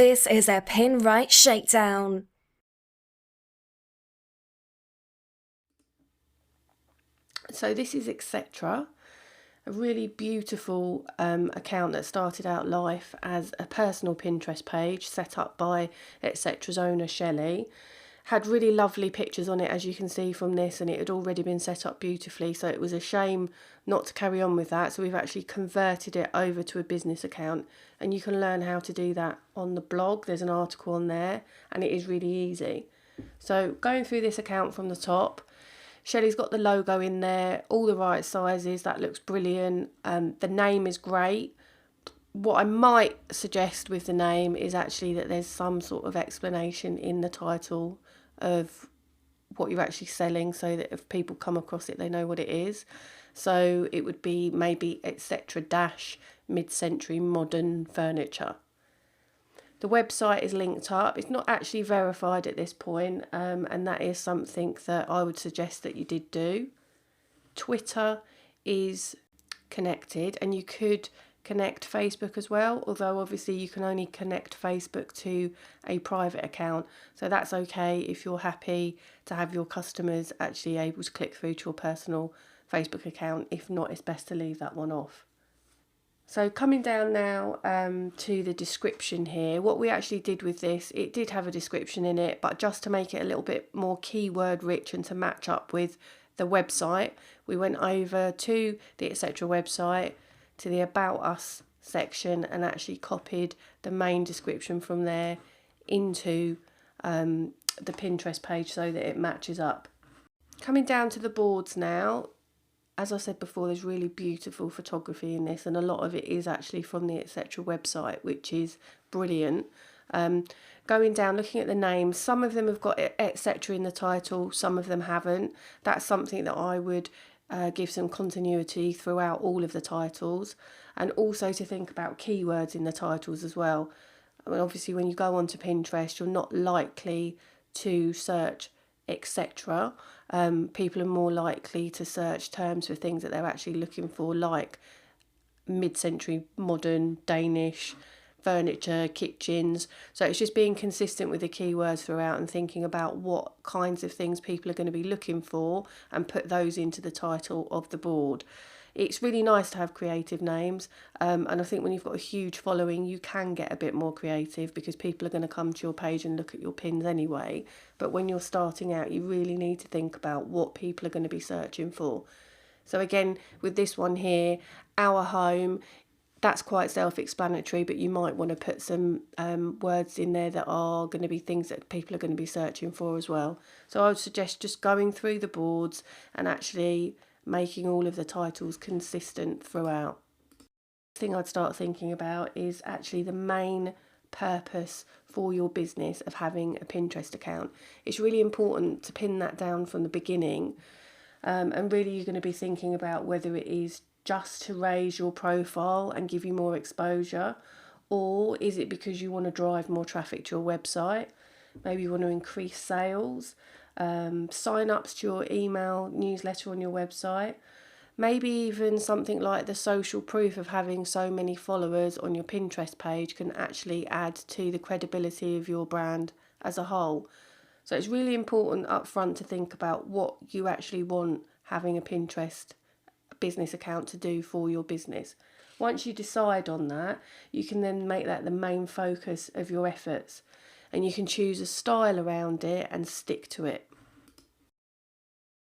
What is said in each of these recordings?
This is a Pinright Shakedown. So this is Etcetera, a really beautiful account that started out life as a personal Pinterest page set up by Etcetera's owner Shelley. Had really lovely pictures on it, as you can see from this, and it had already been set up beautifully, so it was a shame not to carry on with that. So we've actually converted it over to a business account, and you can learn how to do that on the blog. There's an article on there, and it is really easy. So going through this account from the top, Shelley's got the logo in there, all the right sizes. That looks brilliant. The name is great. What I might suggest with the name is actually that there's some sort of explanation in the title of what you're actually selling, so that if people come across it, they know what it is. So it would be maybe Etcetera dash mid-century modern furniture. The website is linked up. It's not actually verified at this point, and that is something that I would suggest that you did do. Twitter is connected, and you could connect Facebook as well, although obviously you can only connect Facebook to a private account, so that's okay if you're happy to have your customers actually able to click through to your personal Facebook account. If not, it's best to leave that one off. So coming down now to the description here, what we actually did with this, it did have a description in it, but just to make it a little bit more keyword rich and to match up with the website, we went over to the Etcetera website, to the About Us section, and actually copied the main description from there into the Pinterest page so that it matches up. Coming down to the boards now, as I said before, there's really beautiful photography in this, and a lot of it is actually from the Etcetera website, which is brilliant. Going down, looking at the names, some of them have got Etcetera in the title, some of them haven't. That's something that I would give some continuity throughout all of the titles, and also to think about keywords in the titles as well. I mean, obviously when you go onto Pinterest, you're not likely to search etc. People are more likely to search terms for things that they're actually looking for, like mid-century modern Danish furniture, kitchens. So it's just being consistent with the keywords throughout and thinking about what kinds of things people are going to be looking for and put those into the title of the board. It's really nice to have creative names, and I think when you've got a huge following, you can get a bit more creative because people are going to come to your page and look at your pins anyway. But when you're starting out, you really need to think about what people are going to be searching for. So again, with this one here, our home, that's quite self-explanatory, but you might want to put some words in there that are going to be things that people are going to be searching for as well. So I would suggest just going through the boards and actually making all of the titles consistent throughout. The thing I'd start thinking about is actually the main purpose for your business of having a Pinterest account. It's really important to pin that down from the beginning, and really you're going to be thinking about whether it is just to raise your profile and give you more exposure, or is it because you want to drive more traffic to your website? Maybe you want to increase sales, sign-ups to your email newsletter on your website, maybe even something like the social proof of having so many followers on your Pinterest page can actually add to the credibility of your brand as a whole. So it's really important up front to think about what you actually want having a Pinterest business account to do for your business. Once you decide on that, you can then make that the main focus of your efforts, and you can choose a style around it and stick to it.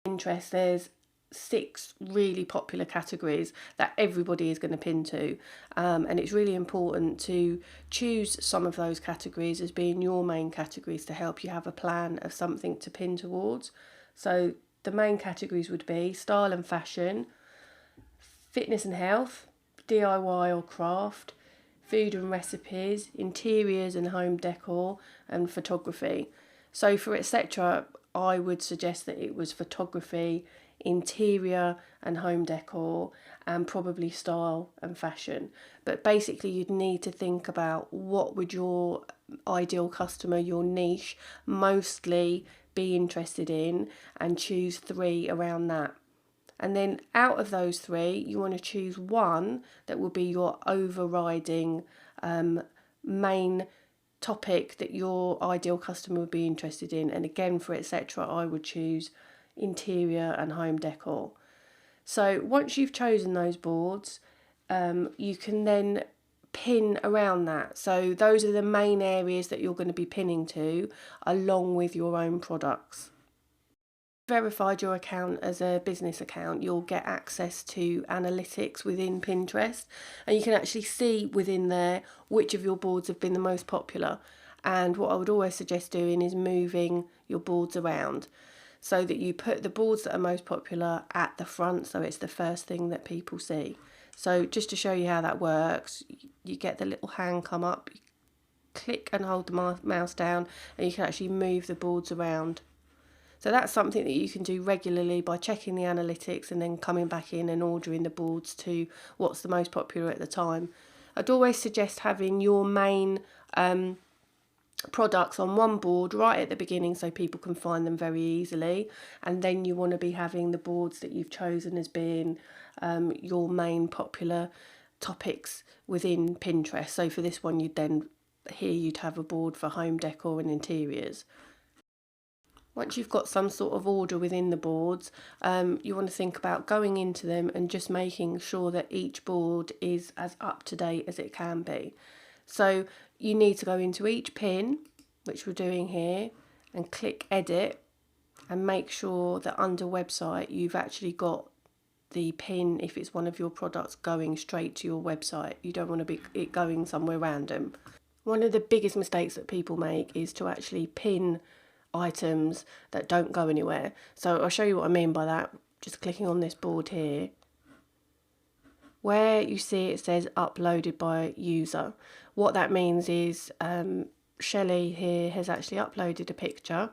Pinterest, there's 6 really popular categories that everybody is going to pin to, and it's really important to choose some of those categories as being your main categories to help you have a plan of something to pin towards. So the main categories would be style and fashion, fitness and health, DIY or craft, food and recipes, interiors and home decor, and photography. So for Etcetera, I would suggest that it was photography, interior and home decor, and probably style and fashion. But basically you'd need to think about what would your ideal customer, your niche, mostly be interested in, and choose 3 around that. And then out of those 3, you want to choose one that will be your overriding main topic that your ideal customer would be interested in. And again, for Etcetera, I would choose interior and home decor. So once you've chosen those boards, you can then pin around that. So those are the main areas that you're going to be pinning to, along with your own products. Verified your account as a business account, you'll get access to analytics within Pinterest, and you can actually see within there which of your boards have been the most popular. And what I would always suggest doing is moving your boards around so that you put the boards that are most popular at the front, so it's the first thing that people see. So just to show you how that works, you get the little hand come up, you click and hold the mouse down, and you can actually move the boards around. So that's something that you can do regularly by checking the analytics and then coming back in and ordering the boards to what's the most popular at the time. I'd always suggest having your main products on one board right at the beginning so people can find them very easily, and then you want to be having the boards that you've chosen as being your main popular topics within Pinterest. So for this one, you'd have a board for home decor and interiors. Once you've got some sort of order within the boards, you want to think about going into them and just making sure that each board is as up to date as it can be. So you need to go into each pin, which we're doing here, and click edit, and make sure that under website you've actually got the pin, if it's one of your products, going straight to your website. You don't want to be it going somewhere random. One of the biggest mistakes that people make is to actually pin items that don't go anywhere. So I'll show you what I mean by that. Just clicking on this board here, where you see it says uploaded by user. What that means is Shelley here has actually uploaded a picture,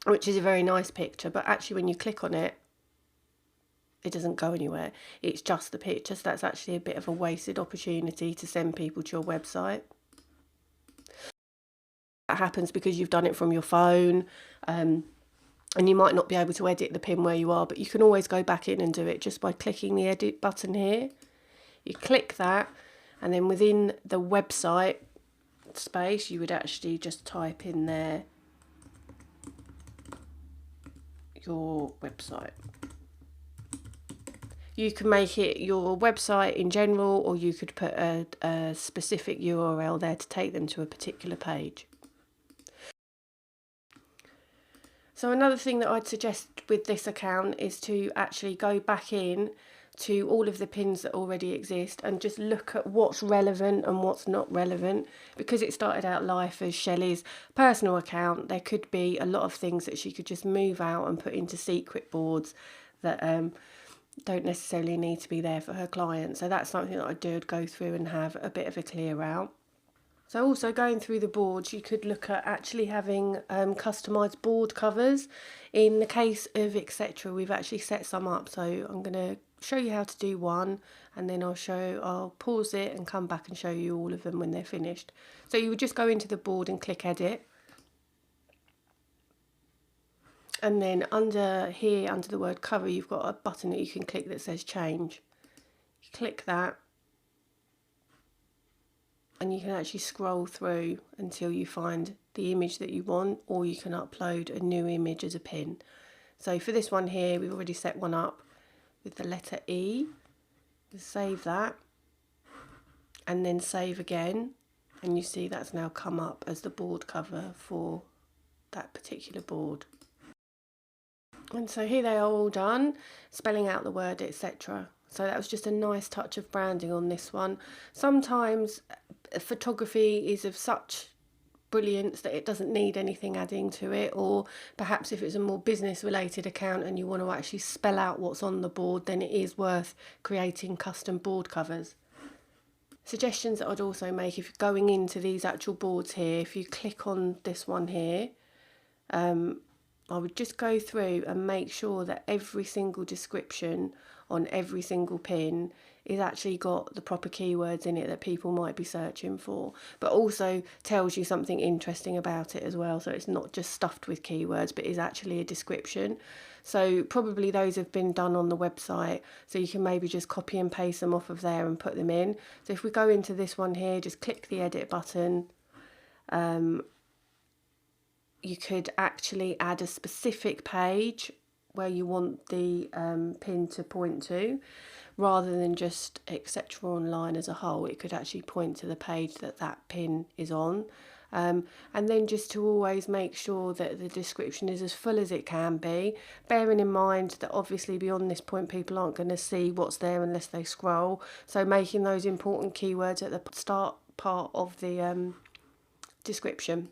which is a very nice picture, but actually when you click on it, it doesn't go anywhere. It's just the picture, so that's actually a bit of a wasted opportunity to send people to your website. That happens because you've done it from your phone, and you might not be able to edit the pin where you are, but you can always go back in and do it just by clicking the edit button here. You click that, and then within the website space you would actually just type in there your website. You can make it your website in general, or you could put a specific URL there to take them to a particular page. So another thing that I'd suggest with this account is to actually go back in to all of the pins that already exist and just look at what's relevant and what's not relevant. Because it started out life as Shelley's personal account, there could be a lot of things that she could just move out and put into secret boards that don't necessarily need to be there for her clients. So that's something that I'd do, I'd go through and have a bit of a clear out. So also going through the boards, you could look at actually having customised board covers. In the case of Etcetera, we've actually set some up. So I'm going to show you how to do one, and then I'll pause it and come back and show you all of them when they're finished. So you would just go into the board and click edit. And then under here, under the word cover, you've got a button that you can click that says change. You click that, and you can actually scroll through until you find the image that you want, or you can upload a new image as a pin. So for this one here, we've already set one up with the letter E. Save that, and then save again, and you see that's now come up as the board cover for that particular board. And so here they are all done, spelling out the word Etcetera. So that was just a nice touch of branding on this one. Sometimes photography is of such brilliance that it doesn't need anything adding to it, or perhaps if it's a more business related account and you want to actually spell out what's on the board, then it is worth creating custom board covers. Suggestions that I'd also make, if you're going into these actual boards here, if you click on this one here, I would just go through and make sure that every single description on every single pin is actually got the proper keywords in it that people might be searching for, but also tells you something interesting about it as well. So it's not just stuffed with keywords, but is actually a description. So probably those have been done on the website, so you can maybe just copy and paste them off of there and put them in. So if we go into this one here, just click the edit button, You could actually add a specific page where you want the pin to point to, rather than just Etcetera online as a whole. It could actually point to the page that that pin is on. And then just to always make sure that the description is as full as it can be, bearing in mind that obviously beyond this point people aren't going to see what's there unless they scroll, so making those important keywords at the start part of the description.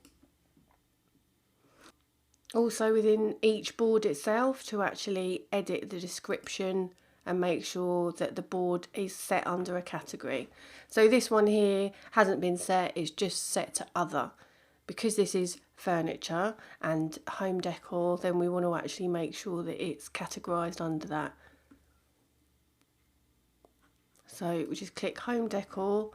Also within each board itself, to actually edit the description and make sure that the board is set under a category. So this one here hasn't been set, it's just set to other. Because this is furniture and home decor, then we want to actually make sure that it's categorised under that. So we just click home decor.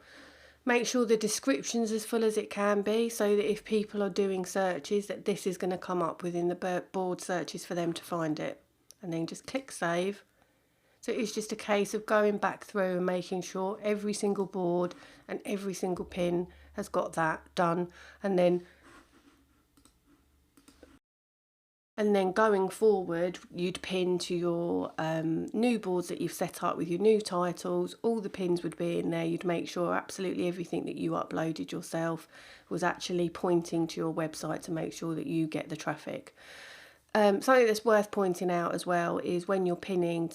Make sure the description's as full as it can be, so that if people are doing searches, that this is going to come up within the board searches for them to find it. And then just click save. So it's just a case of going back through and making sure every single board and every single pin has got that done. And then going forward, you'd pin to your new boards that you've set up with your new titles. All the pins would be in there. You'd make sure absolutely everything that you uploaded yourself was actually pointing to your website to make sure that you get the traffic. Something that's worth pointing out as well is when you're pinning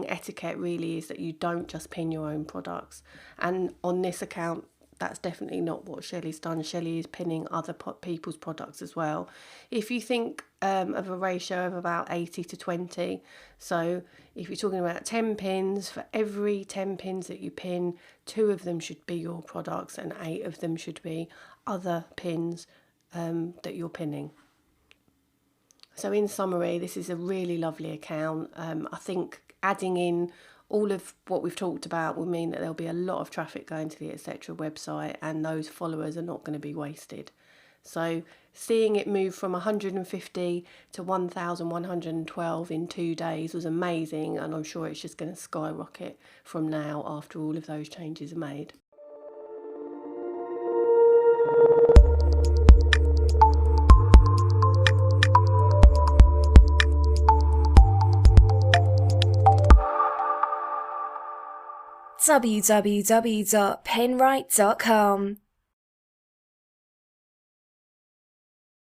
etiquette really is that you don't just pin your own products. And on this account, that's definitely not what Shelley's done. Shelley is pinning other people's products as well. If you think of a ratio of about 80 to 20, so if you're talking about 10 pins, for every 10 pins that you pin, 2 of them should be your products and 8 of them should be other pins that you're pinning. So in summary, this is a really lovely account. I think adding in all of what we've talked about will mean that there'll be a lot of traffic going to the Etcetera website, and those followers are not going to be wasted. So seeing it move from 150 to 1,112 in 2 days was amazing, and I'm sure it's just going to skyrocket from now after all of those changes are made. www.pinright.com